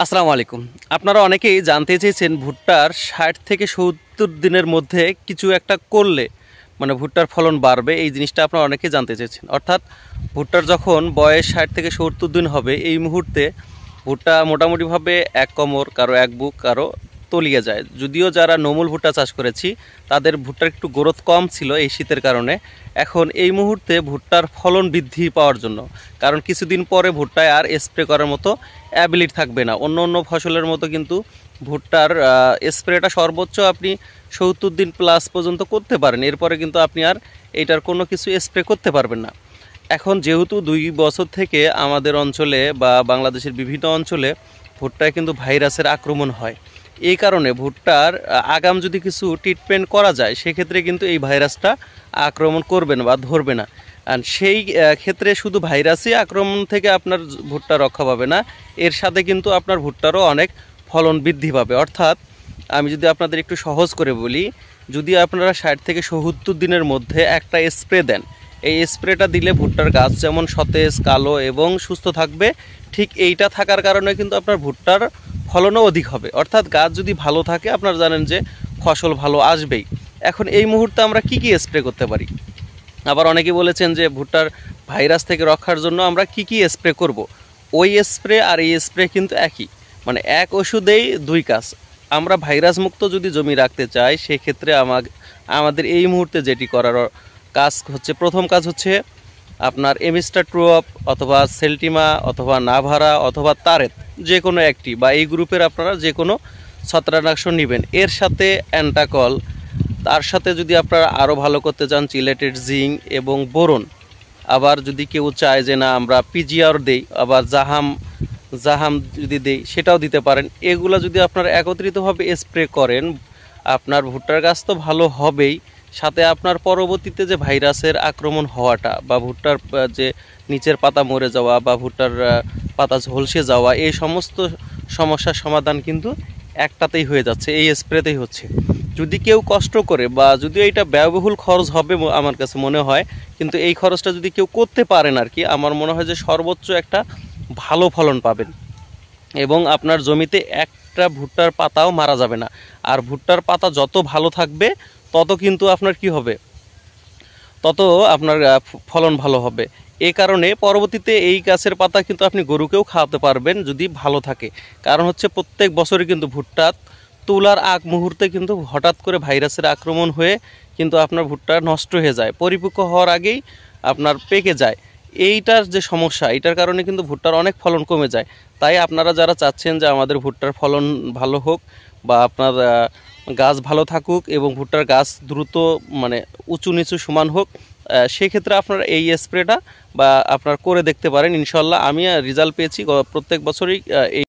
আসসালামু আলাইকুম। আপনারা অনেকেই জানতে চেয়েছেন ভুট্টার ৬০ থেকে ৭০ দিনের মধ্যে কিছু একটা করলে মানে ভুট্টার ফলন বাড়বে, এই জিনিসটা আপনারা অনেকেই জানতে চেয়েছেন। অর্থাৎ ভুট্টার যখন বয়স ৬০ থেকে ৭০ দিন হবে এই মুহূর্তে ভুট্টা মোটামুটিভাবে এক কোমর, কারো এক বুক, কারো তলিয়ে যায়। যদিও যারা নমুল ভুট্টা চাষ করেছি তাদের ভুট্টার একটু গ্রোথ কম ছিল এই শীতের কারণে। এখন এই মুহূর্তে ভুট্টার ফলন বৃদ্ধি পাওয়ার জন্য, কারণ কিছুদিন পরে ভুট্টায় আর স্প্রে করার মতো অ্যাবিলিটি থাকবে না। অন্য অন্য ফসলের মতো কিন্তু ভুট্টার স্প্রেটা সর্বোচ্চ আপনি ৭০ দিন প্লাস পর্যন্ত করতে পারেন, এরপরে কিন্তু আপনি আর এইটার কোনো কিছু স্প্রে করতে পারবেন না। এখন যেহেতু ২ বছর থেকে আমাদের অঞ্চলে বা বাংলাদেশের বিভিন্ন অঞ্চলে ভুট্টায় কিন্তু ভাইরাসের আক্রমণ হয়, এই কারণে ভুট্টার আগাম যদি কিছু ট্রিটমেন্ট করা যায় সেক্ষেত্রে কিন্তু এই ভাইরাসটা আক্রমণ করবে না বা ধরবে না। আর সেই ক্ষেত্রে শুধু ভাইরাসই আক্রমণ থেকে আপনার ভুট্টা রক্ষা পাবে না, এর সাথে কিন্তু আপনার ভুট্টারও অনেক ফলন বৃদ্ধি পাবে। অর্থাৎ আমি যদি আপনাদের একটু সহজ করে বলি, যদি আপনারা ৬০ থেকে ৭০ দিনের মধ্যে একটা স্প্রে দেন, এই স্প্রেটা দিলে ভুট্টার গাছ যেমন সতেজ, কালো এবং সুস্থ থাকবে, ঠিক এইটা থাকার কারণে কিন্তু আপনার ভুট্টার ফলনও অধিক হবে। অর্থাৎ গাছ যদি ভালো থাকে আপনারা জানেন যে ফসল ভালো আসবেই। এখন এই মুহূর্তে আমরা কি কি স্প্রে করতে পারি? আবার অনেকেই বলেছেন যে ভুট্টার ভাইরাস থেকে রক্ষার জন্য আমরা কি কি স্প্রে করব। ওই স্প্রে আর এই স্প্রে কিন্তু একই, মানে এক ওষুধেই দুই কাজ। আমরা ভাইরাস মুক্ত যদি জমি রাখতে চাই সেক্ষেত্রে আমাদের এই মুহূর্তে যেটি করার কাজ হচ্ছে, প্রথম কাজ হচ্ছে আপনার এমিস্টার ট্রুপ অথবা সেল্টিমা অথবা নাভারা অথবা তারেত, যে কোনো একটি বা এই গ্রুপের আপনারা যে কোনো ছত্রাকনাশক নেবেন। এর সাথে অ্যান্টাকল, তার সাথে যদি আপনারা আরও ভালো করতে চান চিলেটেড জিঙ্ক এবং বোরন। আবার যদি কেউ চায় যে না আমরা পিজিআর দেই, আবার জাহাম জাহাম যদি দেই সেটাও দিতে পারেন। এগুলো যদি আপনারা একত্রিতভাবে স্প্রে করেন আপনার ভুট্টার গাছ তো ভালো হবেই, সাথে আপনার পরবর্তীতে যে ভাইরাসের আক্রমণ হওয়াটা বা ভুট্টার যে নিচের পাতা মরে যাওয়া বা ভুট্টার পাতা ঝলসে যাওয়া, এই সমস্ত সমস্যার সমাধান কিন্তু একটাতেই হয়ে যাচ্ছে, এই স্প্রেতেই হচ্ছে। যদি কেউ কষ্ট করে বা যদিও এটা ব্যয়বহুল খরচ হবে আমার কাছে মনে হয়, কিন্তু এই খরচটা যদি কেউ করতে পারেন আর কি, আমার মনে হয় যে সর্বোচ্চ একটা ভালো ফলন পাবেন এবং আপনার জমিতে একটা ভুট্টার পাতাও মারা যাবে না। আর ভুট্টার পাতা যত ভালো থাকবে তত কিন্তু আপনার কি হবে, তত আপনার ফলন ভালো হবে। এই কারণে পরবর্তীতে এই গাছের পাতা কিন্তু আপনি গরুকেও খাওয়াতে পারবেন যদি ভালো থাকে। কারণ হচ্ছে প্রত্যেক বছরই কিন্তু ভুট্টা তোলার আগ মুহূর্তে কিন্তু হঠাৎ করে ভাইরাসের আক্রমণ হয়ে কিন্তু আপনার ভুট্টা নষ্ট হয়ে যায়, পরিপক্ক হওয়ার আগেই আপনার পেকে যায়। এইটার যে সমস্যা, এটার কারণে কিন্তু ভুট্টার অনেক ফলন কমে যায়। তাই আপনারা যারা চাচ্ছেন যে আমাদের ভুট্টার ফলন ভালো হোক বা আপনার গাছ ভালো থাকুক এবং ভুট্টার গাছ দ্রুত মানে উঁচু নিচু সমান হোক, সেক্ষেত্রে আপনার এই স্প্রেটা বা আপনার করে দেখতে পারেন। ইনশাল্লাহ আমি রেজাল্ট পেয়েছি প্রত্যেক বছরই এই